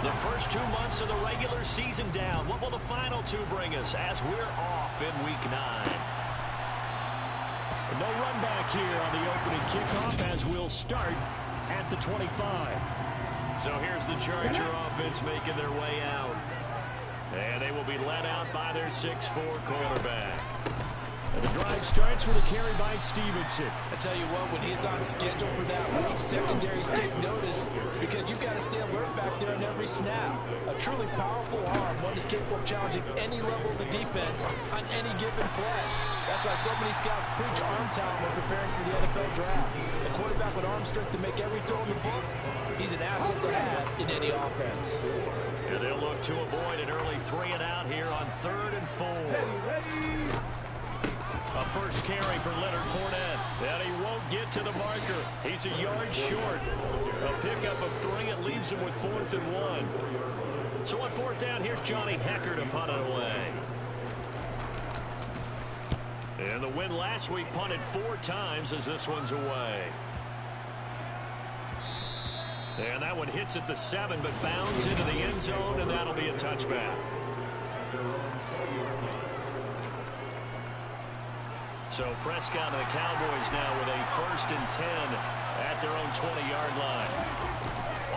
The first 2 months of the regular season down. What will the final 2 bring us as we're off in Week 9? No run back here on the opening kickoff as we'll start at the 25. So here's the Charger offense making their way out. And they will be led out by their 6'4 quarterback. And the drive starts with a carry by Stevenson. I tell you what, when he's on schedule for that week, secondaries take notice because you've got to stay alert back there on every snap. A truly powerful arm, one is capable of challenging any level of the defense on any given play. That's why so many scouts preach arm talent when preparing for the NFL draft. A quarterback with arm strength to make every throw in the book, he's an asset to have in any offense. And they'll look to avoid an early 3 and out here on 3rd and 4. A first carry for Leonard Fournette. And he won't get to the marker. He's a yard short. A pickup of 3. It leaves him with 4th and 1. So on 4th down, here's Johnny Hekker to punt it away. And the win last week punted 4 times as this one's away. And that one hits at the 7, but bounds into the end zone, and that'll be a touchback. So Prescott and the Cowboys now with a 1st and 10 at their own 20-yard line.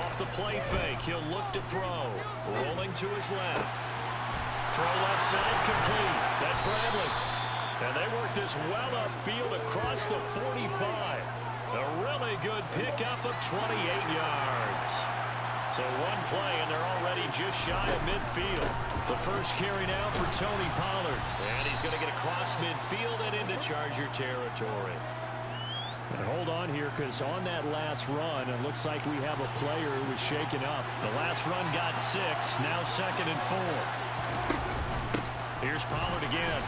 Off the play fake, he'll look to throw. Rolling to his left. Throw left side complete. That's Bradley. And they work this well upfield across the 45. A really good pickup of 28 yards. So one play, and they're already just shy of midfield. The first carry now for Tony Pollard. And he's going to get across midfield and into Charger territory. And hold on here, because on that last run, it looks like we have a player who was shaken up. The last run got 6, now 2nd and 4. Here's Pollard again.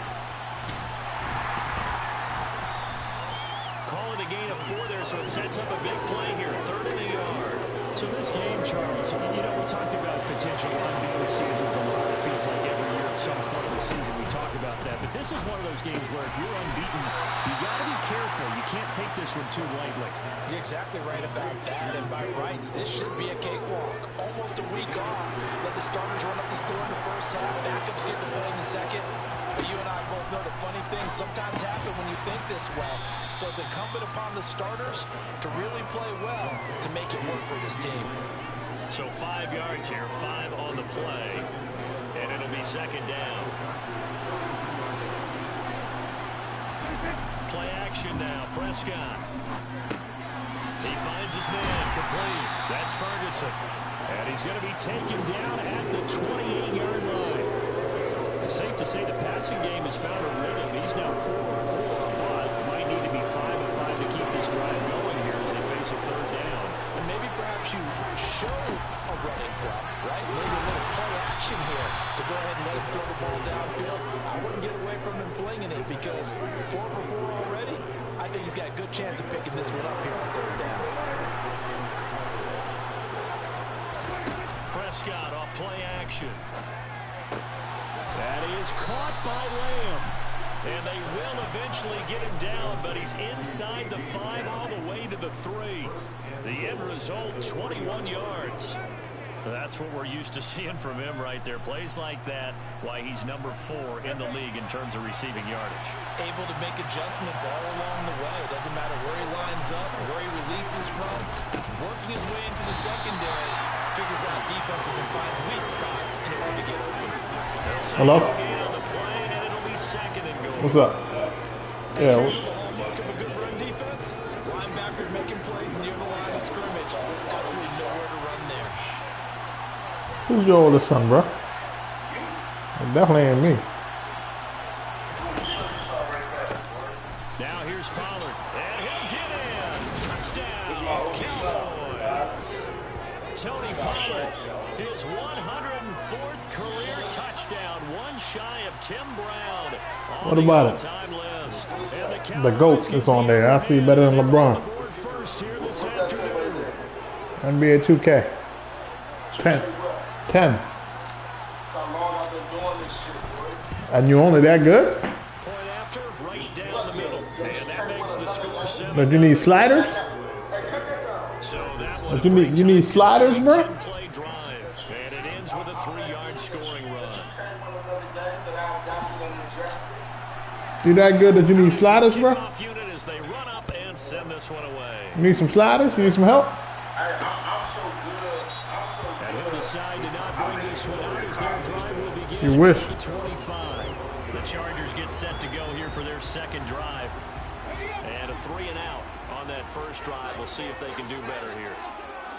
Call it a gain of 4 there, so it sets up a big play here. 3rd and a yard. So this game, Charles, you know, we talk about potential unbeaten seasons a lot. It feels like every year at some point in the season we talk about that. But this is one of those games where if you're unbeaten, you got to be careful. You can't take this one too lightly. You're exactly right about that. And by rights, this should be a cakewalk. Almost a week off. Let the starters run up the score in the first half. Backups get to play in the second. But you and I both know the funny things sometimes happen when you think this way. So it's incumbent upon the starters to really play well to make it work for this team. So 5 yards here, 5 on the play, and it'll be 2nd down. Play action now, Prescott. He finds his man, complete. That's Ferguson. And he's going to be taken down at the 28-yard line. It's safe to say the passing game has found a rhythm. He's now 4-4, but might need to be 5-5 to keep this drive going here as they face a 3rd down. And maybe perhaps you show a running play, right? Maybe a little play action here to go ahead and let him throw the ball downfield. I wouldn't get away from him flinging it because 4 for 4 already. I think he's got a good chance of picking this one up here on 3rd down. Prescott off play action. That is caught by Lamb. And they will eventually get him down, but he's inside the 5 all the way to the 3. The end result, 21 yards. That's what we're used to seeing from him right there. Plays like that, why he's number 4 in the league in terms of receiving yardage. Able to make adjustments all along the way. Doesn't matter where he lines up, where he releases from. Working his way into the secondary. Figures out defenses and finds weak spots in order to get open. Hello? What's up? Yeah. The hallmark of a good run defense. Linebackers making plays near the line of scrimmage. Absolutely nowhere to run there. Who's your oldest son, bro? It definitely ain't me. Now here's Pollard, and he'll get in. Touchdown, Cowboys. Tony Pollard, his 104th career touchdown, one shy of Tim Brown. What about it? The GOAT is on there. I see better than LeBron. NBA 2K. 10. And you only that good? But you need sliders? You need sliders, bro? Cowboys with a 3-yard scoring run. You that good that you need sliders, bro? Unit as they run up and send this one away. You need some sliders? You need some help? And he'll decide to not bring this one out as their drive will begin. You wish. At the 25. The Chargers get set to go here for their second drive. And a 3-and-out on that first drive. We'll see if they can do better here.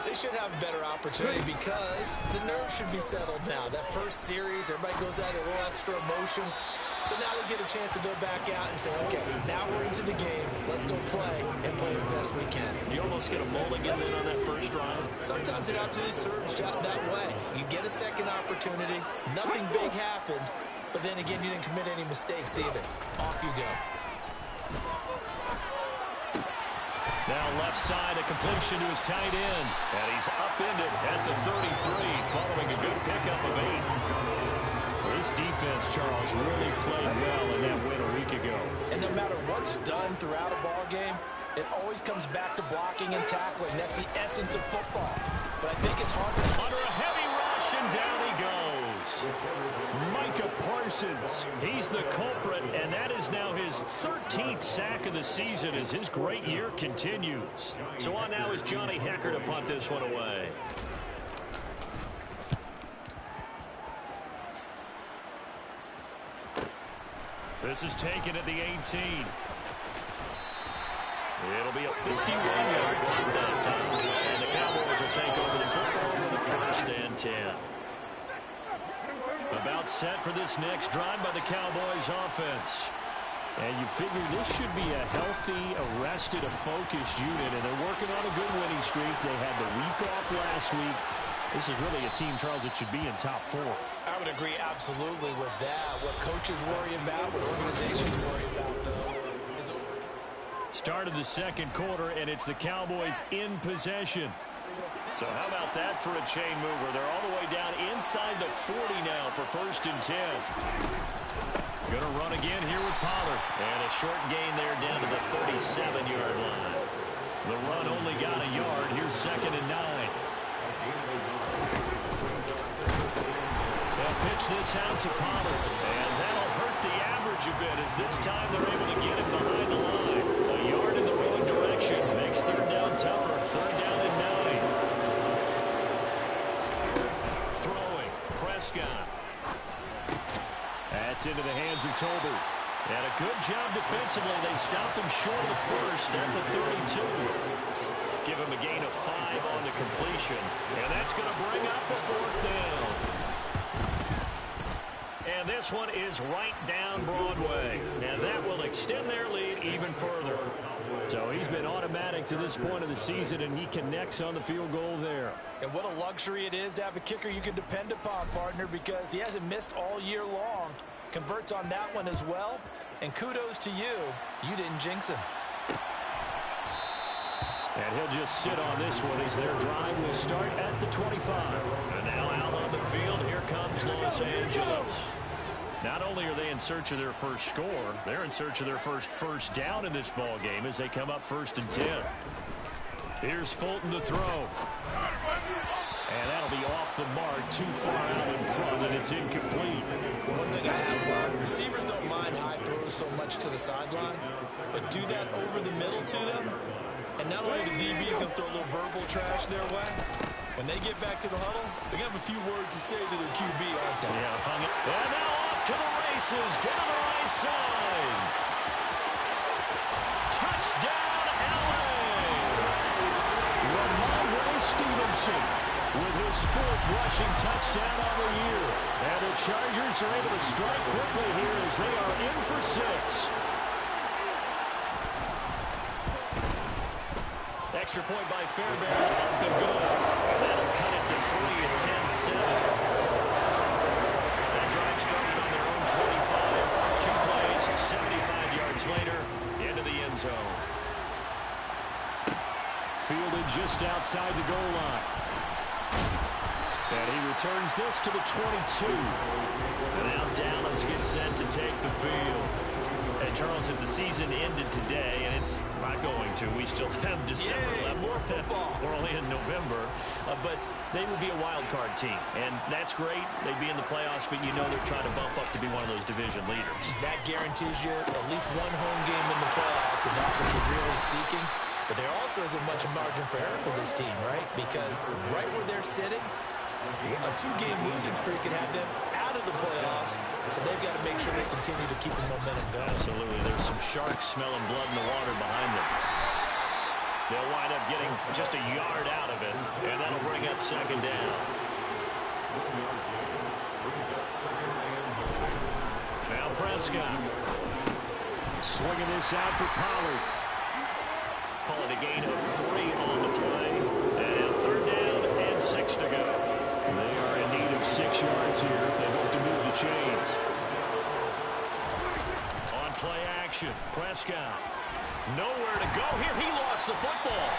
They should have a better opportunity because the nerves should be settled now. That first series, everybody goes out a little extra emotion. So now they get a chance to go back out and say, okay, now we're into the game. Let's go play and play as best we can. You almost get a mulligan then on that first drive. Sometimes it absolutely serves that way. You get a second opportunity. Nothing big happened. But then again, you didn't commit any mistakes either. Off you go. Now left side, a completion to his tight end. And he's upended at the 33 following a good pickup of 8. This defense, Charles, really played well in that win a week ago. And no matter what's done throughout a ball game, it always comes back to blocking and tackling. That's the essence of football. But I think it's hard to... Under a heavy rush, and down he goes. Micah Parsons, he's the culprit, and that is now his 13th sack of the season as his great year continues. So on now is Johnny Hekker to punt this one away. This is taken at the 18. It'll be a 51-yard punt that time. And the Cowboys will take over the football with a 1st and 10. About set for this next drive by the Cowboys offense. And you figure this should be a healthy, arrested, a focused unit. And they're working on a good winning streak. They had the week off last week. This is really a team, Charles, that should be in top 4. I would agree absolutely with that. What coaches worry about, what organizations worry about, though, is over. Start of the second quarter, and it's the Cowboys in possession. So how about that for a chain mover? They're all the way down inside the 40 now for 1st and 10. Going to run again here with Pollard. And a short gain there down to the 37-yard line. The run only got a yard. Here's 2nd and 9. They'll pitch this out to Pollard. And that'll hurt the average a bit as this time they're able to get him behind the line. A yard in the wrong direction makes 3rd down tougher. 3rd down and 9. Throwing. Prescott. That's into the hands of Tolbert. And a good job defensively. They stopped him short of the 1st at the 32. Give him a gain of 5 on the completion. And that's going to bring up a 4th down. And this one is right down Broadway. And that will extend their lead even further. So he's been automatic to this point of the season, and he connects on the field goal there. And what a luxury it is to have a kicker you can depend upon, partner, because he hasn't missed all year long. Converts on that one as well. And kudos to you. You didn't jinx him. And he'll just sit on this one as their drive will start at the 25. And now out on the field, here comes Los Angeles. Not only are they in search of their first score, they're in search of their first down in this ball game as they come up 1st and 10. Here's Fulton to throw. And that'll be off the mark, too far out in front, and it's incomplete. One thing I have learned, receivers don't mind high throws so much to the sideline, but do that over the middle to them. And not only the DB's going to throw a little verbal trash their way, when they get back to the huddle, they're going to have a few words to say to their QB, aren't they? Yeah, hung it. And now off to the races, down the right side. Touchdown, LA! Ramondre Stevenson with his 4th rushing touchdown on the year. And the Chargers are able to strike quickly here as they are in for 6. Extra point by Fairbairn, off the goal. That'll cut it to 3 at 10-7. That drive started on their own 25. 2 plays, 75 yards later, into the end zone. Fielded just outside the goal line. And he returns this to the 22. And now Dallas gets set to take the field. And Charles, if the season ended today, and it's not going to, we still have December left. More football. We're only in November, but they would be a wild card team, and that's great. They'd be in the playoffs, but you know they're trying to bump up to be one of those division leaders. That guarantees you at least one home game in the playoffs, and that's what you're really seeking. But there also isn't much margin for error for this team, right? Because right where they're sitting, a 2-game losing streak could have them out of the playoffs, so they've got to make sure they continue to keep the momentum going. Absolutely. There's some sharks smelling blood in the water behind them. They'll wind up getting just a yard out of it, and that'll bring up second down. Now Prescott. Swinging this out for Pollard. Call it a gain of 3 on the play. And 3rd down and 6 to go. They are in need of 6 yards here if they hope to move the chains. On play action, Prescott. Nowhere to go here. He lost the football.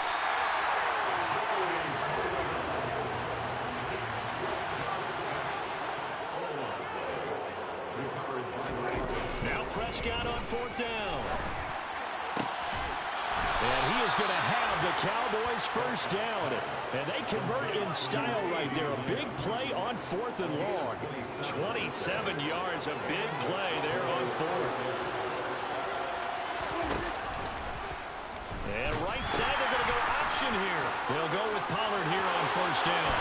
Now Prescott on 4th down. And he is going to have the Cowboys' first down. And they convert in style right there. A big play on 4th and long. 27 yards, a big play there on 4th. And right side, they're going to go option here. They'll go with Pollard here on 1st down.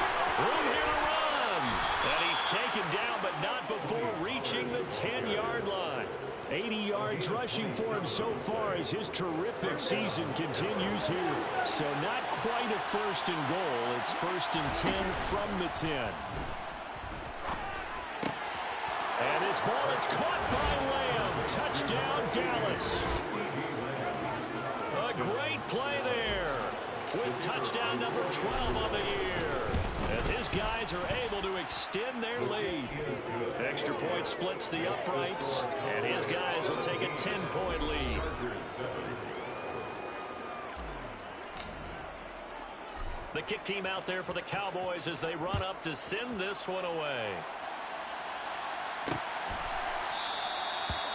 Room here to run. And he's taken down, but not before reaching the 10-yard line. 80 yards rushing for him so far as his terrific season continues here. So not quite a 1st and goal. It's 1st and 10 from the 10. And this ball is caught by Lamb. Touchdown, Dallas. A great play there with touchdown number 12 on the year as his guys are able to extend their lead. Extra point splits the uprights, and his guys will take a 10-point lead. The kick team out there for the Cowboys as they run up to send this one away.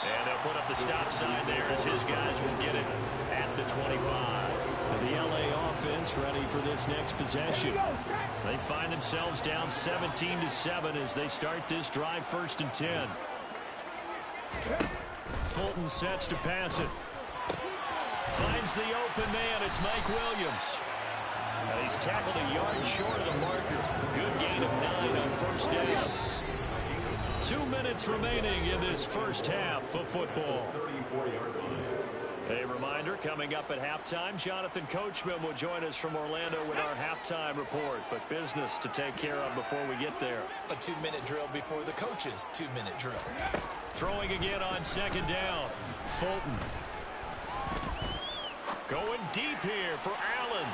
And they'll put up the stop sign there as his guys will get it at the 25. The LA offense ready for this next possession. They find themselves down 17-7 as they start this drive 1st and 10. Fulton sets to pass it. Finds the open man. It's Mike Williams. He's tackled a yard short of the marker. Good gain of 9 on 1st down. 2 minutes remaining in this first half of football. A reminder, coming up at halftime, Jonathan Coachman will join us from Orlando with our halftime report. But business to take care of before we get there. A 2-minute drill before the coach's 2-minute drill. Throwing again on 2nd down. Fulton. Going deep here for Allen.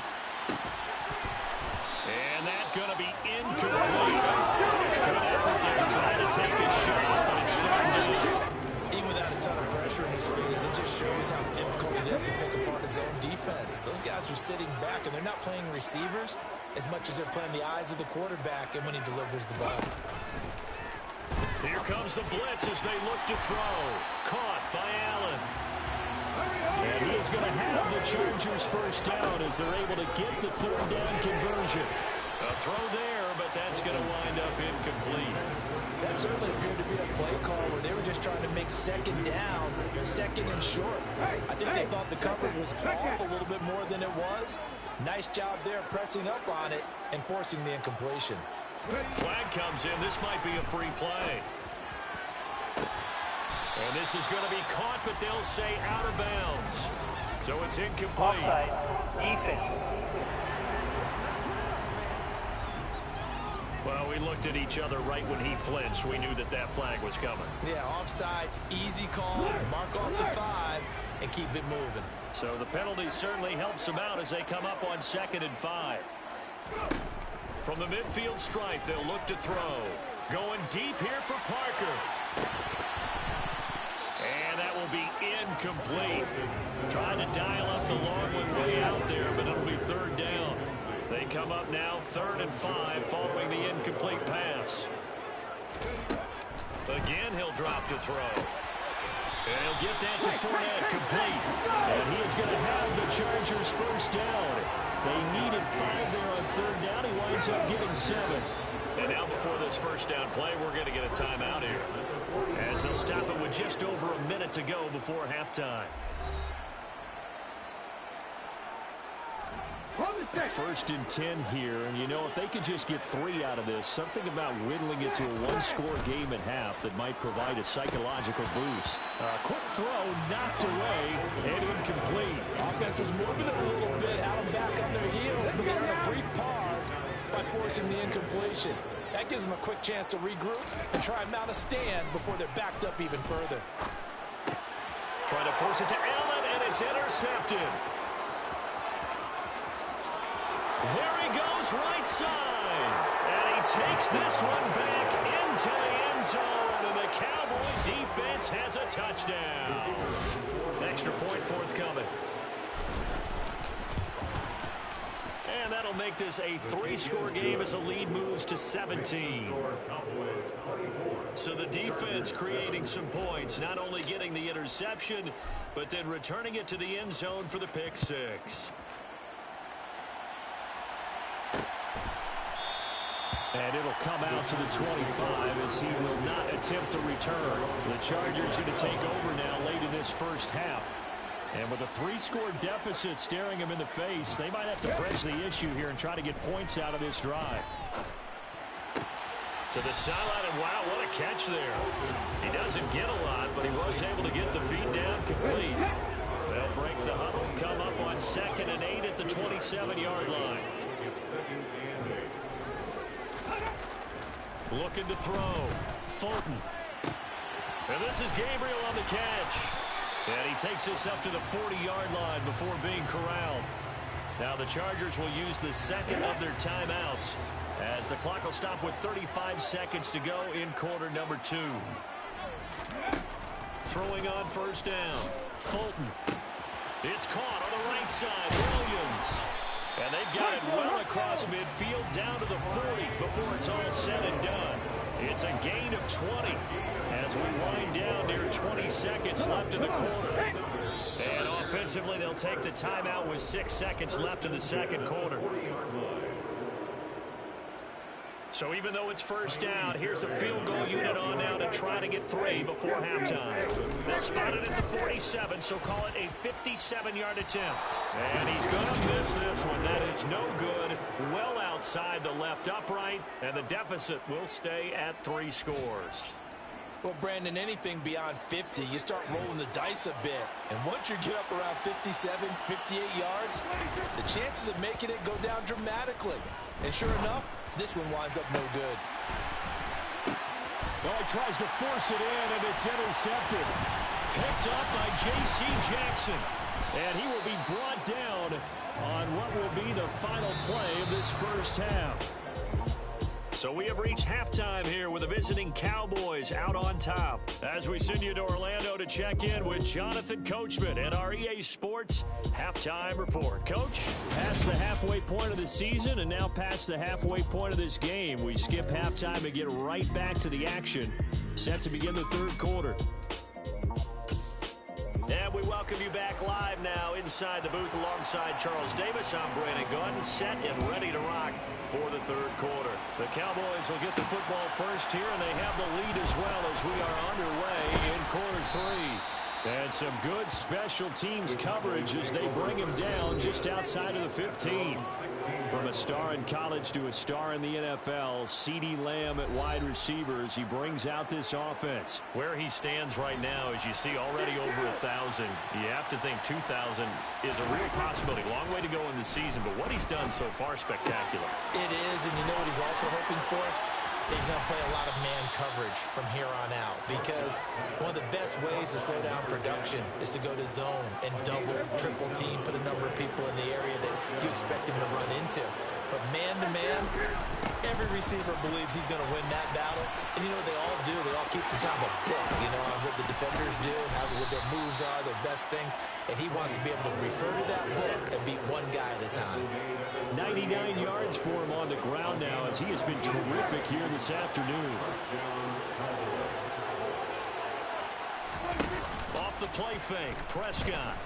And that's going to be incomplete. Good effort there trying to take a shot, but it's 3rd down. Even without a ton of pressure in his face, it just shows how difficult it is to pick apart his own defense. Those guys are sitting back, and they're not playing receivers as much as they're playing the eyes of the quarterback and when he delivers the ball. Here comes the blitz as they look to throw. Caught by Allen. And he is going to have the Chargers' first down as they're able to get the 3rd down conversion. A throw there, but that's going to wind up incomplete. That certainly appeared to be a play call where they were just trying to make 2nd down, 2nd and short. I think they thought the coverage was off a little bit more than it was. Nice job there pressing up on it and forcing the incompletion. Flag comes in. This might be a free play. And this is going to be caught, but they'll say out of bounds. So it's incomplete. Offside. Defense. Well, we looked at each other right when he flinched. We knew that that flag was coming. Yeah, offsides, easy call, mark off the 5, and keep it moving. So the penalty certainly helps them out as they come up on 2nd and 5. From the midfield stripe, they'll look to throw. Going deep here for Parker. And that will be incomplete. Trying to dial up the long one way out there, but it'll be 3rd down. They come up now 3rd and 5 following the incomplete pass. Again, he'll drop to throw. And he'll get that to Fournette, complete. And he is going to have the Chargers first down. They needed 5 there on third down. He winds up getting 7. And now before this first down play, we're going to get a timeout here, as they'll stop it with just over a minute to go before halftime. First and 10 here, and you know, if they could just get 3 out of this, something about whittling it to a one-score game at half that might provide a psychological boost. Quick throw, knocked away, and incomplete. Offense was moving it a little bit, had them back on their heels, but they had a brief pause by forcing the incompletion. That gives them a quick chance to regroup and try and mount a stand before they're backed up even further. Trying to force it to Allen, and it's intercepted. There he goes, right side. And he takes this one back into the end zone. And the Cowboy defense has a touchdown. Extra point forthcoming. And that'll make this a 3-score game as the lead moves to 17. So the defense creating some points, not only getting the interception, but then returning it to the end zone for the pick 6. And it'll come out to the 25 as he will not attempt to return. The Chargers going to take over now late in this first half. And with a 3-score deficit staring him in the face, they might have to press the issue here and try to get points out of this drive. To the sideline, and wow, what a catch there. He doesn't get a lot, but he was able to get the feet down complete. They'll break the huddle, come up on 2nd and 8 at the 27-yard line. Looking to throw. Fulton. And this is Gabriel on the catch. And he takes this up to the 40-yard line before being corralled. Now the Chargers will use the second of their timeouts, as the clock will stop with 35 seconds to go in quarter number 2. Throwing on first down. Fulton. It's caught on the right side. Williams. And they've got it well across midfield down to the 40 before it's all said and done. It's a gain of 20 as we wind down near 20 seconds left in the quarter. And offensively, they'll take the timeout with 6 seconds left in the second quarter. So even though it's first down, here's the field goal unit on now to try to get 3 before halftime. They'll spot it at the 47, so call it a 57-yard attempt. And he's going to miss this one. That is no good. Well outside the left upright, and the deficit will stay at 3 scores. Well, Brandon, anything beyond 50, you start rolling the dice a bit. And once you get up around 57, 58 yards, the chances of making it go down dramatically. And sure enough, this one winds up no good. Well, he tries to force it in, and it's intercepted. Picked up by J.C. Jackson. And he will be brought down on what will be the final play of this first half. So we have reached halftime here with the visiting Cowboys out on top. As we send you to Orlando to check in with Jonathan Coachman and our EA Sports Halftime Report. Coach? Past the halfway point of the season and now past the halfway point of this game. We skip halftime and get right back to the action. Set to begin the third quarter. And we welcome you back live now inside the booth alongside Charles Davis. I'm Brandon Gunn, set and ready to rock for the third quarter. The Cowboys will get the football first here, and they have the lead as well as we are underway in quarter 3. And some good special teams coverage as they bring him down just outside of the 15. From a star in college to a star in the NFL, CeeDee Lamb at wide receivers, he brings out this offense. Where he stands right now, as you see, already over 1,000. You have to think 2,000 is a real possibility. Long way to go in the season, but what he's done so far, spectacular. It is, and you know what he's also hoping for? He's going to play a lot of man coverage from here on out, because one of the best ways to slow down production is to go to zone and double, triple team, put a number of people in the area that you expect him to run into. But man-to-man, every receiver believes he's going to win that battle. And you know what they all do? They all keep kind of a book, you know, on what the defenders do, what their moves are, their best things. And he wants to be able to refer to that book and beat one guy at a time. 99 yards for him on the ground now, as he has been terrific here this afternoon. Off the play fake, Prescott.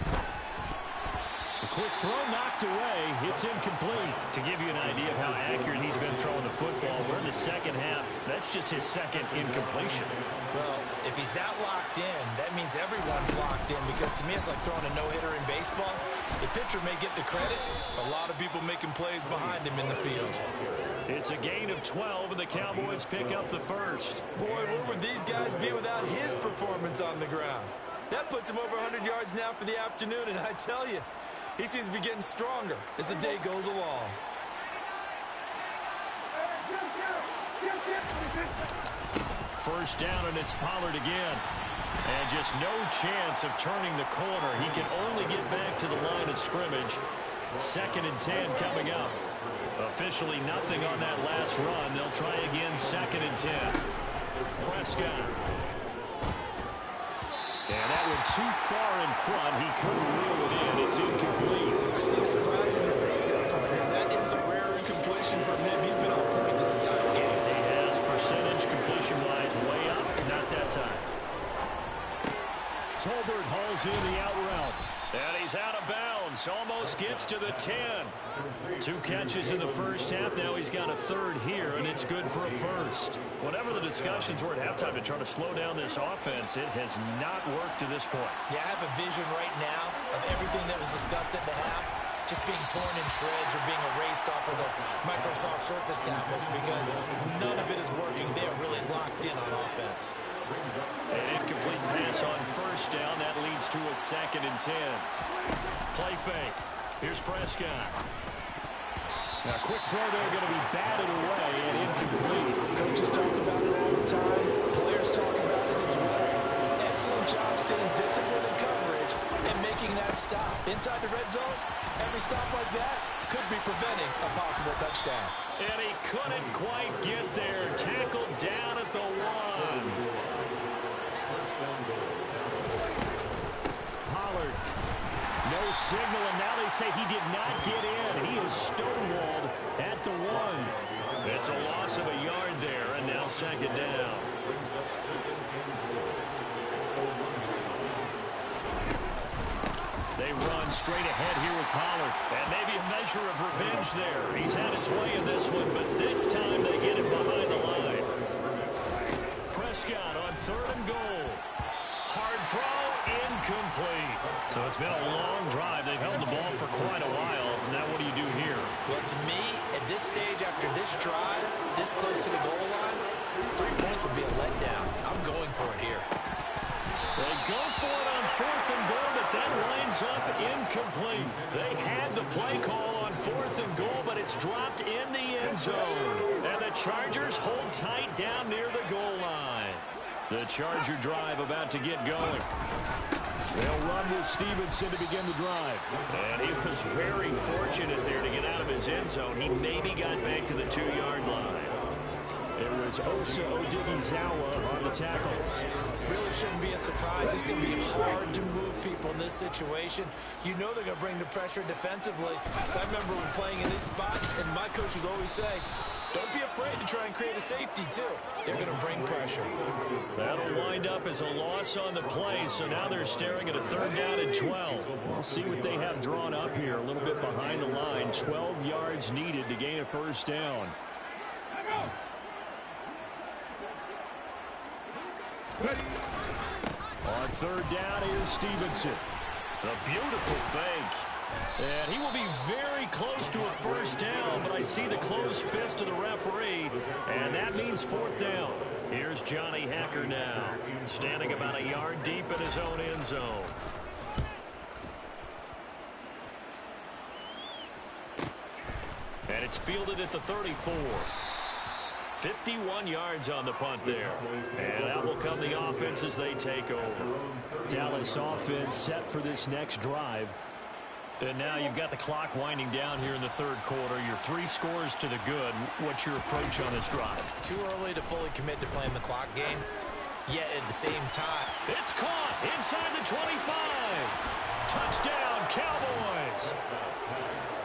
A quick throw knocked away. It's incomplete. To give you an idea of how accurate he's been throwing the football, we're in the second half. That's just his second incompletion. Well, if he's that locked in, that means everyone's locked in, because to me it's like throwing a no-hitter in baseball. The pitcher may get the credit, a lot of people making plays behind him in the field. It's a gain of 12, and the Cowboys pick up the first. Boy, where would these guys be without his performance on the ground? That puts him over 100 yards now for the afternoon, and I tell you, he seems to be getting stronger as the day goes along. First down, and it's Pollard again. And just no chance of turning the corner. He can only get back to the line of scrimmage. 2nd and 10 coming up. Officially nothing on that last run. They'll try again, 2nd and 10. Prescott. And that one too far in front. He couldn't reel it in. It's incomplete. I see a surprise in your face there, partner. That is a rare incompletion from him. He's been on point this entire game. He has percentage completion-wise way up. Not that time. Tolbert hauls in the out route. And he's out of bounds. Almost gets to the 10. 2 catches in the first half. Now he's got a third here, and it's good for a first. Whatever the discussions were at halftime to try to slow down this offense, it has not worked to this point. Yeah, I have a vision right now of everything that was discussed at the half just being torn in shreds or being erased off of the Microsoft Surface tablets, because none of it is working. They are really locked in on offense. An incomplete pass on first down. That leads to a 2nd and 10. Play fake. Here's Prescott. Now, a quick throw there, going to be batted away and incomplete. Coaches talk about it all the time. Players talk about it as well. Excellent job staying disciplined in coverage and making that stop. Inside the red zone, every stop like that could be preventing a possible touchdown. And he couldn't quite get there. Tackled down at the 1. Pollard. No signal, and now they say he did not get in. He is stonewalled at the 1. It's a loss of a yard there, and now 2nd down. They run straight ahead here with Pollard. And maybe a measure of revenge there. He's had his way in this one, but this time they get him behind the line. Prescott on 3rd and goal. Hard throw, incomplete. So it's been a long drive. They've held the ball for quite a while. Now what do you do here? Well, to me, at this stage, after this drive, this close to the goal line, 3 points would be a letdown. I'm going for it here. They go for it on 4th and goal, but that lines up incomplete. They had the play call on 4th and goal, but it's dropped in the end zone. And the Chargers hold tight down near the goal line. The Charger drive about to get going. They'll run with Stevenson to begin the drive. And he was very fortunate there to get out of his end zone. He maybe got back to the 2-yard line. It was Osa Odighizuwa on the tackle. Really shouldn't be a surprise. It's going to be hard to move people in this situation. You know they're going to bring the pressure defensively. So I remember when playing in these spots, and my coaches always say, don't be afraid to try and create a safety, too. They're going to bring pressure. That'll wind up as a loss on the play, so now they're staring at a 3rd down and 12. We'll see what they have drawn up here. A little bit behind the line. 12 yards needed to gain a 1st down. On 3rd down, here's Stevenson. A beautiful fake. And he will be very close to a 1st down, but I see the closed fist of the referee, and that means 4th down. Here's Johnny Hacker now, standing about a yard deep in his own end zone. And it's fielded at the 34. 51 yards on the punt there. And out will come the offense as they take over. Dallas offense set for this next drive. And now you've got the clock winding down here in the 3rd quarter. You're 3 scores to the good. What's your approach on this drive? Too early to fully commit to playing the clock game. Yet at the same time, it's caught inside the 25. Touchdown, Cowboys.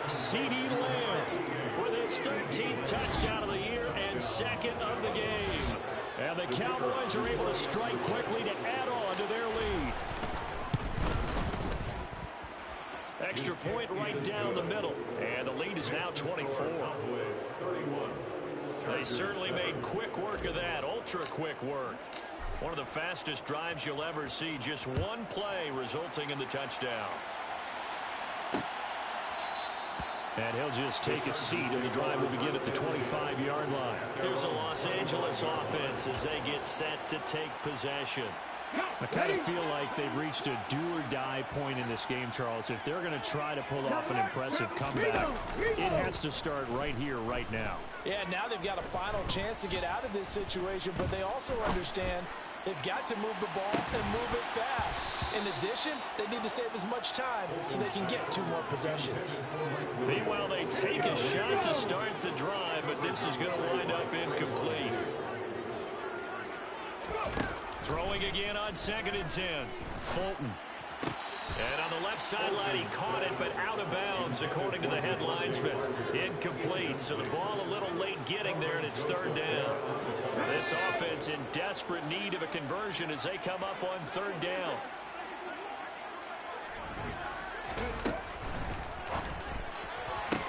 CeeDee Lamb with his 13th touchdown of the year and 2nd of the game. And the Cowboys are able to strike quickly to add on to their lead. Extra point right down the middle. And the lead is now 24. They certainly made quick work of that. Ultra quick work. One of the fastest drives you'll ever see. Just one play resulting in the touchdown. And he'll just take a seat, and the drive will begin at the 25-yard line. Here's a Los Angeles offense as they get set to take possession. I kind of feel like they've reached a do-or-die point in this game, Charles. If they're going to try to pull off an impressive comeback, it has to start right here, right now. Yeah, now they've got a final chance to get out of this situation, but they also understand they've got to move the ball and move it fast. In addition, they need to save as much time so they can get 2 more possessions. Meanwhile, they take a shot to start the drive, but this is going to wind up incomplete. Throwing again on 2nd and 10. Fulton. And on the left sideline, he caught it, but out of bounds, according to the head linesman. Incomplete, so the ball a little late getting there, and it's 3rd down. This offense in desperate need of a conversion as they come up on 3rd down.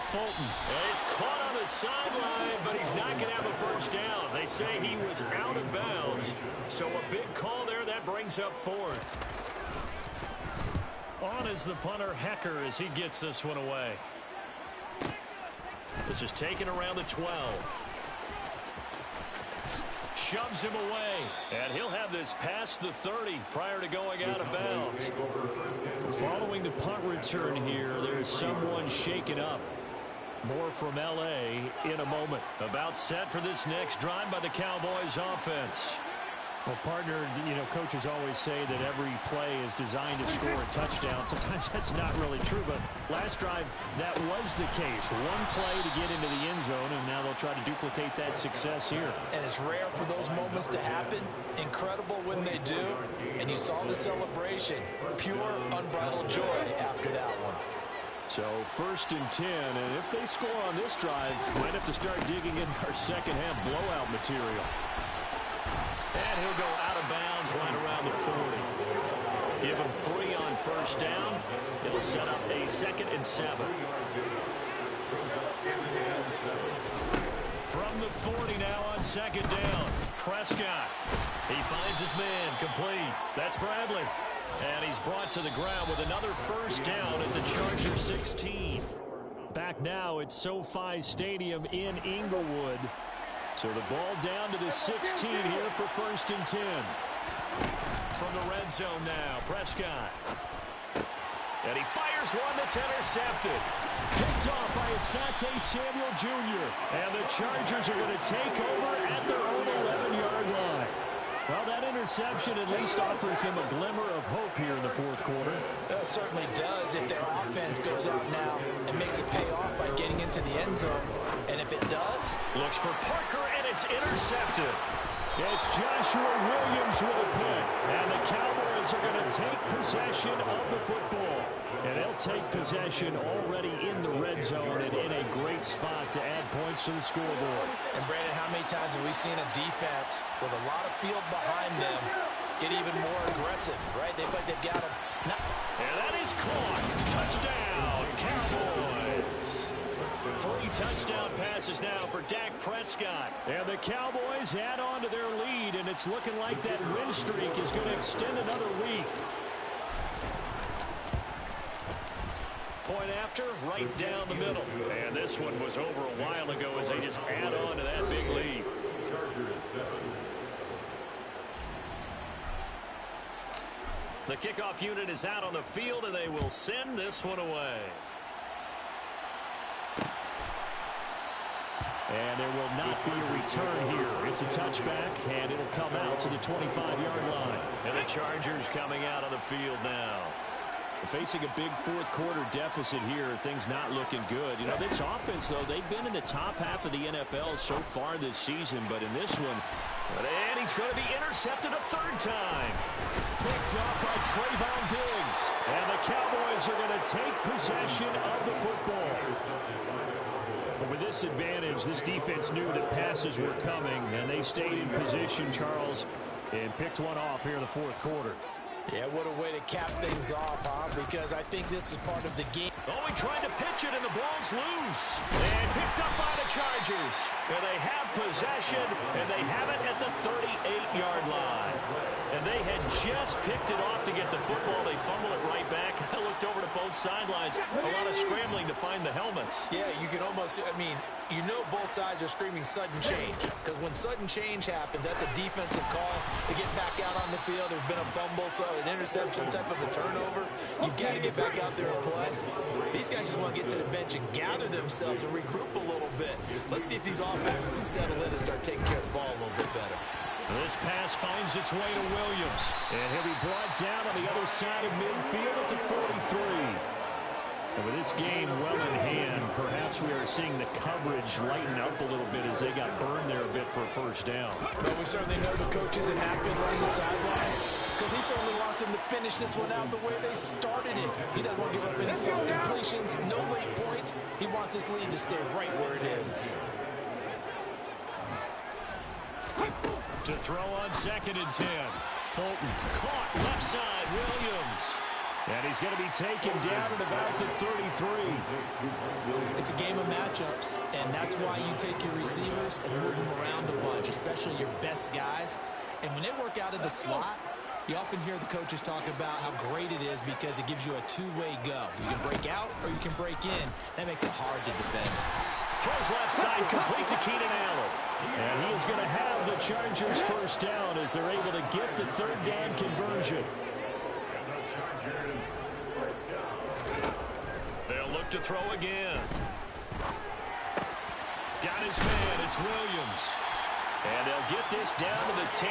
Fulton is caught on the sideline, but he's not going to have a first down. They say he was out of bounds, so a big call there. That brings up 4th. On is the punter, Hecker, as he gets this one away. This is taken around the 12. Shoves him away, and he'll have this past the 30 prior to going out of bounds. Following the punt return here, there's someone shaken up. More from L.A. in a moment. About set for this next drive by the Cowboys offense. Well, partner, coaches always say that every play is designed to score a touchdown. Sometimes that's not really true, but last drive, that was the case. One play to get into the end zone, and now they'll try to duplicate that success here. And it's rare for those moments to happen. Incredible when they do. And you saw the celebration. Pure, unbridled joy after that one. So 1st and 10, and if they score on this drive, might have to start digging in our second half blowout material. And he'll go out of bounds right around the 40. Give him 3 on 1st down. It'll set up a 2nd and 7. From the 40 now on 2nd down. Prescott. He finds his man complete. That's Bradley. And he's brought to the ground with another first down at the Charger 16. Back now at SoFi Stadium in Inglewood. So the ball down to the 16 here for 1st and 10. From the red zone now, Prescott. And he fires one that's intercepted. Picked off by Asante Samuel Jr. And the Chargers are going to take over at their own 11-yard line. Well, that interception at least offers them a glimmer of hope here in the 4th quarter. It certainly does if their offense goes out now and makes it pay off by getting into the end zone. And if it does... Looks for Parker, and it's intercepted. It's Joshua Williams with a pick. And the Cowboys are going to take possession of the football. And they'll take possession already in the red zone and in a great spot to add points to the scoreboard. And Brandon, how many times have we seen a defense with a lot of field behind them get even more aggressive, right? They feel like they've got them. And that is caught. Touchdown, Cowboys. 3 touchdown passes now for Dak Prescott. And the Cowboys add on to their lead, and it's looking like that win streak is going to extend another week. Point after, right down the middle. And this one was over a while ago as they just add on to that big lead. The kickoff unit is out on the field, and they will send this one away. And there will not be a return here. It's a touchback, and it'll come out to the 25-yard line. And the Chargers coming out on the field now. Facing a big 4th quarter deficit here, things not looking good. This offense, though, they've been in the top half of the NFL so far this season, but in this one... And he's going to be intercepted a 3rd time. Picked up by Trayvon Diggs. And the Cowboys are going to take possession of the football. But with this advantage, this defense knew that passes were coming, and they stayed in position, Charles, and picked one off here in the 4th quarter. Yeah, what a way to cap things off, huh? Because I think this is part of the game. Oh, he tried to pitch it, and the ball's loose. And picked up by the Chargers. And they have possession, and they have it at the 38-yard line. And they had just picked it off to get the football. They fumble it right back. I looked over to both sidelines. A lot of scrambling to find the helmets. Yeah, you can almost, I mean, you know both sides are screaming sudden change. Because when sudden change happens, that's a defensive call to get back out on the field. There's been a fumble, so an interception, some type of a turnover. You've got to get back out there and play. These guys just want to get to the bench and gather themselves and regroup a little bit. Let's see if these offenses can settle in and start taking care of the ball a little bit better. This pass finds its way to Williams. And he'll be brought down on the other side of midfield at the 43. And with this game well in hand, perhaps we are seeing the coverage lighten up a little bit as they got burned there a bit for a first down. But we certainly know the coaches at Hackett running the sideline because he certainly wants them to finish this one out the way they started it. He doesn't want to give up any soft completions, no late points. He wants his lead to stay right where it is. To throw on 2nd and 10. Fulton caught left side. Williams. And he's going to be taken down at about the 33. It's a game of matchups, and that's why you take your receivers and move them around a bunch, especially your best guys. And when they work out of the slot, you often hear the coaches talk about how great it is because it gives you a two-way go. You can break out or you can break in. That makes it hard to defend. Throws left side, complete to Keenan Allen. And he is going to have the Chargers first down as they're able to get the third down conversion. They'll look to throw again. Got his man. It's Williams. And they'll get this down to the 10.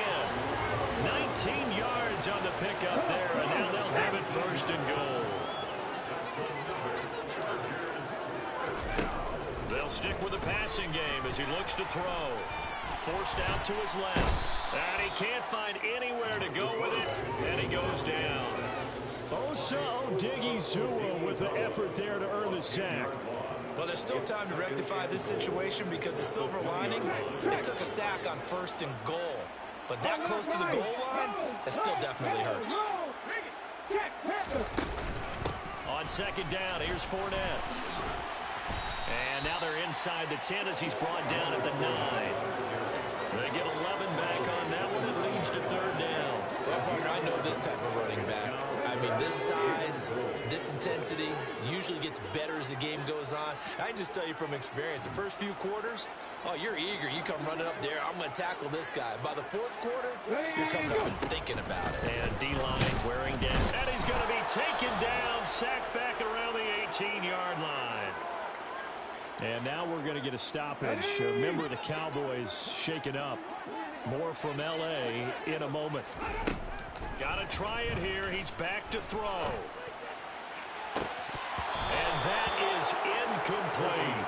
19 yards on the pickup there, and now they'll have it first and goal. They'll stick with the passing game as he looks to throw. Forced out to his left. And he can't find anywhere to go with it, and he goes down. Osa Odighizuwa with the effort there to earn the sack. Well, there's still time to rectify this situation because the silver lining, it took a sack on 1st and goal. But that close to the goal line, it still definitely hurts. On 2nd down, here's Fournette. And now they're inside the 10 as he's brought down at the 9. They get 11 back on that one. It leads to 3rd down. Well, partner, I know this type of running back. I mean, this size, this intensity usually gets better as the game goes on. I can just tell you from experience, the first few quarters, oh, you're eager. You come running up there. I'm going to tackle this guy. By the 4th quarter, you're coming up and thinking about it. And D-line wearing down. And he's going to be taken down, sacked back around the 18-yard line. And now we're going to get a stoppage. A member of the Cowboys shaken up. More from L.A. in a moment. Got to try it here. He's back to throw. And that is incomplete.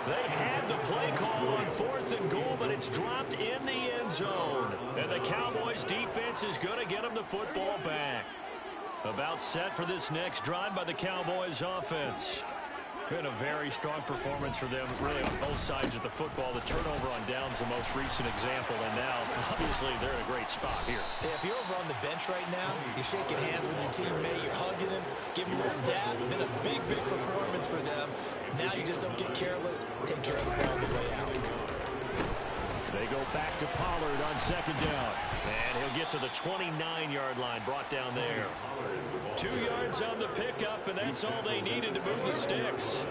They had the play call on 4th and goal, but it's dropped in the end zone. And the Cowboys defense is going to get them the football back. About set for this next drive by the Cowboys offense. Been a very strong performance for them, really, on both sides of the football. The turnover on downs the most recent example, and now, obviously, they're in a great spot here. Yeah, if you're over on the bench right now, you're shaking hands with your teammate, you're hugging him, giving him a little dab. Been a big, big performance for them. Now you just don't get careless. Take care of the ball on the way out. They go back to Pollard on 2nd down. And he'll get to the 29-yard line, brought down there. 2 yards on the pickup, and that's all they needed to move the sticks.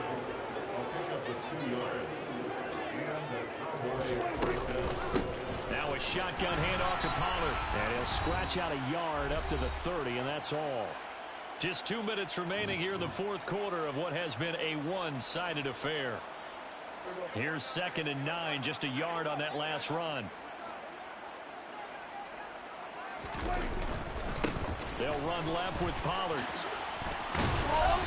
Now a shotgun handoff to Pollard. And he'll scratch out a yard up to the 30, and that's all. Just 2 minutes remaining here in the 4th quarter of what has been a one-sided affair. Here's 2nd and 9, just a yard on that last run. They'll run left with Pollard.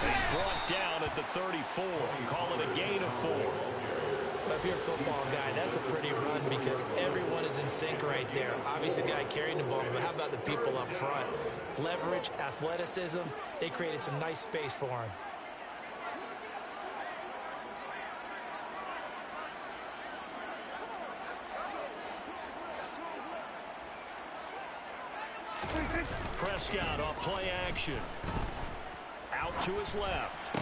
He's brought down at the 34. Call it a gain of 4. Well, if you're a football guy, that's a pretty run because everyone is in sync right there. Obviously, the guy carrying the ball, but how about the people up front? Leverage, athleticism, they created some nice space for him. Prescott off play action. Out to his left.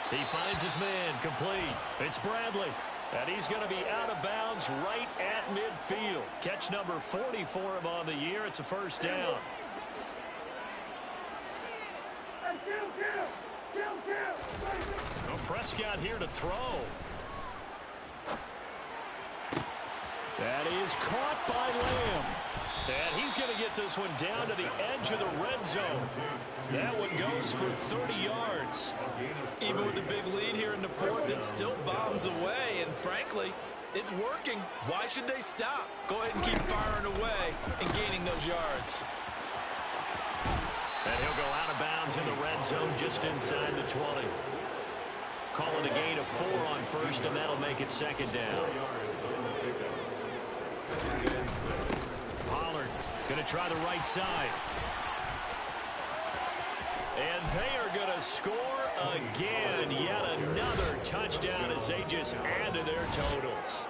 He finds his man complete. It's Bradley. And he's going to be out of bounds right at midfield. Catch number 40 for him on the year. It's a first down. Well, Prescott here to throw. That is caught by Lamb. And he's going to get this one down to the edge of the red zone. That one goes for 30 yards. Even with a big lead here in the fourth, it still bombs away. And frankly, it's working. Why should they stop? Go ahead and keep firing away and gaining those yards. And he'll go out of bounds in the red zone just inside the 20. Call it a gain of 4 on first, and that'll make it second down. Pollard going to try the right side. And they are going to score again. Yet another touchdown as they just add to their totals.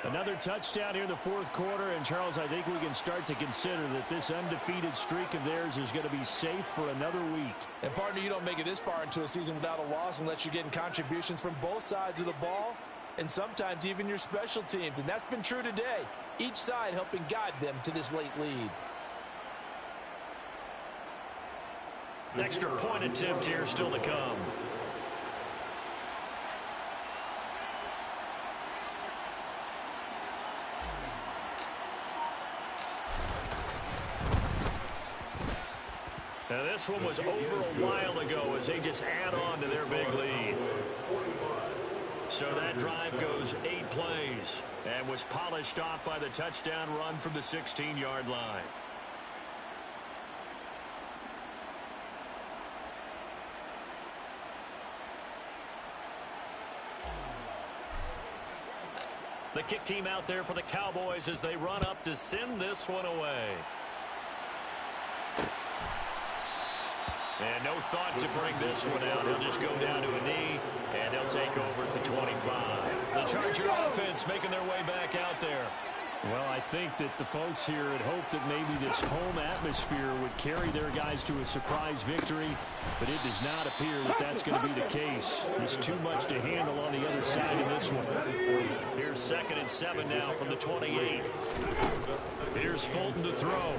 Another touchdown here in the fourth quarter. And, Charles, I think we can start to consider that this undefeated streak of theirs is going to be safe for another week. And, partner, you don't make it this far into a season without a loss unless you're getting contributions from both sides of the ball and sometimes even your special teams. And that's been true today. Each side helping guide them to this late lead. Extra point attempt here still to come. Now this one was over a while ago as they just add on to their big lead. So that drive goes 8 plays and was polished off by the touchdown run from the 16-yard line. The kick team out there for the Cowboys as they run up to send this one away. And no thought to bring this one out. He'll just go down to a knee, and they'll take over at the 25. The Charger offense making their way back out there. Well, I think that the folks here had hoped that maybe this home atmosphere would carry their guys to a surprise victory, but it does not appear that that's going to be the case. There's too much to handle on the other side of this one. Here's 2nd and 7 now from the 28. Here's Fulton to throw.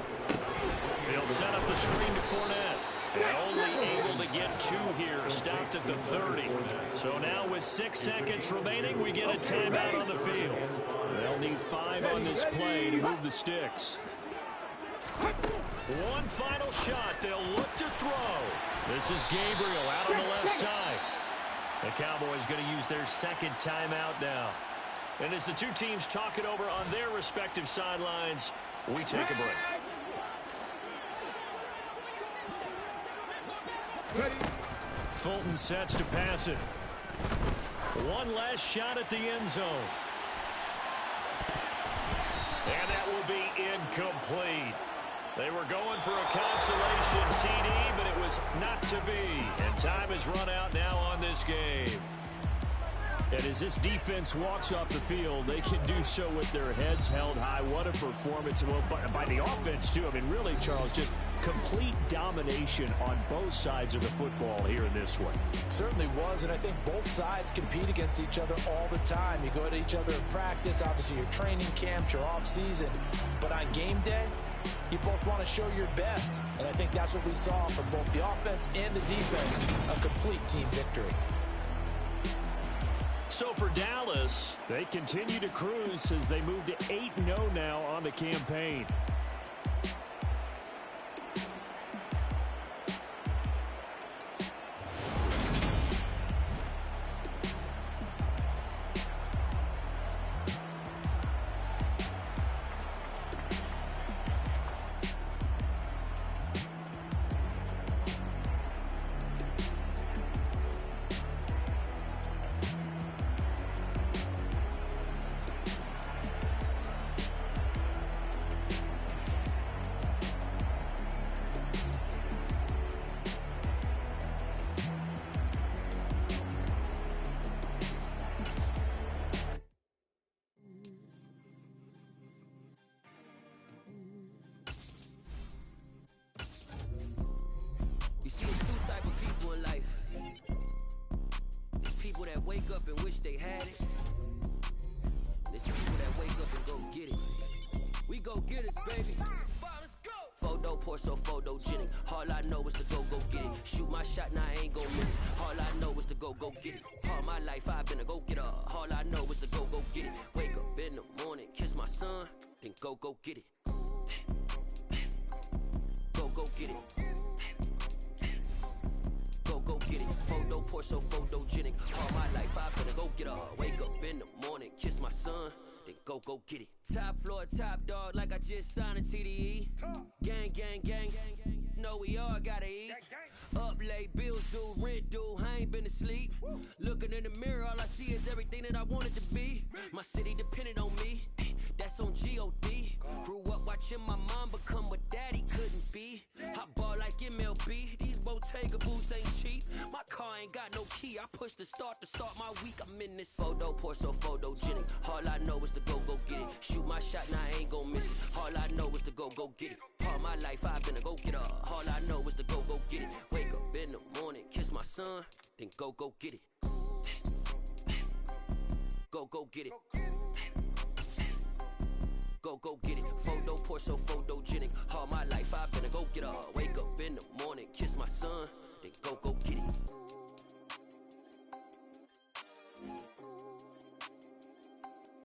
He'll set up the screen to Fournette. And only able to get 2 here, stopped at the 30. So now with 6 seconds remaining, we get a timeout on the field. They'll need 5 on this play to move the sticks. One final shot. They'll look to throw. This is Gabriel out on the left side. The Cowboys going to use their 2nd timeout now. And as the two teams talk it over on their respective sidelines, we take a break. Fulton sets to pass it. One last shot at the end zone. And that will be incomplete. They were going for a consolation TD, but it was not to be. And time has run out now on this game. And as this defense walks off the field, they can do so with their heads held high. What a performance. Well, by the offense, too. I mean, really, Charles, just complete domination on both sides of the football here in this one. Certainly was, and I think both sides compete against each other all the time. You go to each other in practice, obviously your training camps, your off-season. But on game day, you both want to show your best. And I think that's what we saw from both the offense and the defense, a complete team victory. So for Dallas, they continue to cruise as they move to 8-0 now on the campaign. up and wish they had it. There's people that wake up and go get it. We go get it, baby. Photo poor, so photogenic. All I know is to go get it. Shoot my shot, now I ain't gon' miss it. All I know is to go get it. All my life I've been a go-getter. All I know is to go get it. Wake up in the morning, kiss my son, then go get it. Go get it. Go get it. Photo poor, so photogenic. All my life I've been a go-getter. Wake up in the morning, kiss my son, then go get it. Top floor, top dog, like I just signed a TDE. Gang, gang, gang, gang. Know we all gotta eat. Up late, bills due, rent due, I ain't been asleep. Looking in the mirror, all I see is everything that I wanted to be. My city depended on me, that's on G.O.D. Grew up watching my mom become what daddy couldn't be. I ball like MLB, these Bottega boots ain't cheap. My car ain't got no key, I push the start to start my week. I'm in this photo poor, so photogenic. All I know is to go get it. Shoot my shot, now I ain't gon' miss it. All I know is to go get it. All my life I've been a go-getter. All I know is to go get it. Wake up in the morning, kiss my son, then go get it. Go get it. Go get it. Photo poor, so photogenic. All my life I've been a go-getter. Wake up in the morning, kiss my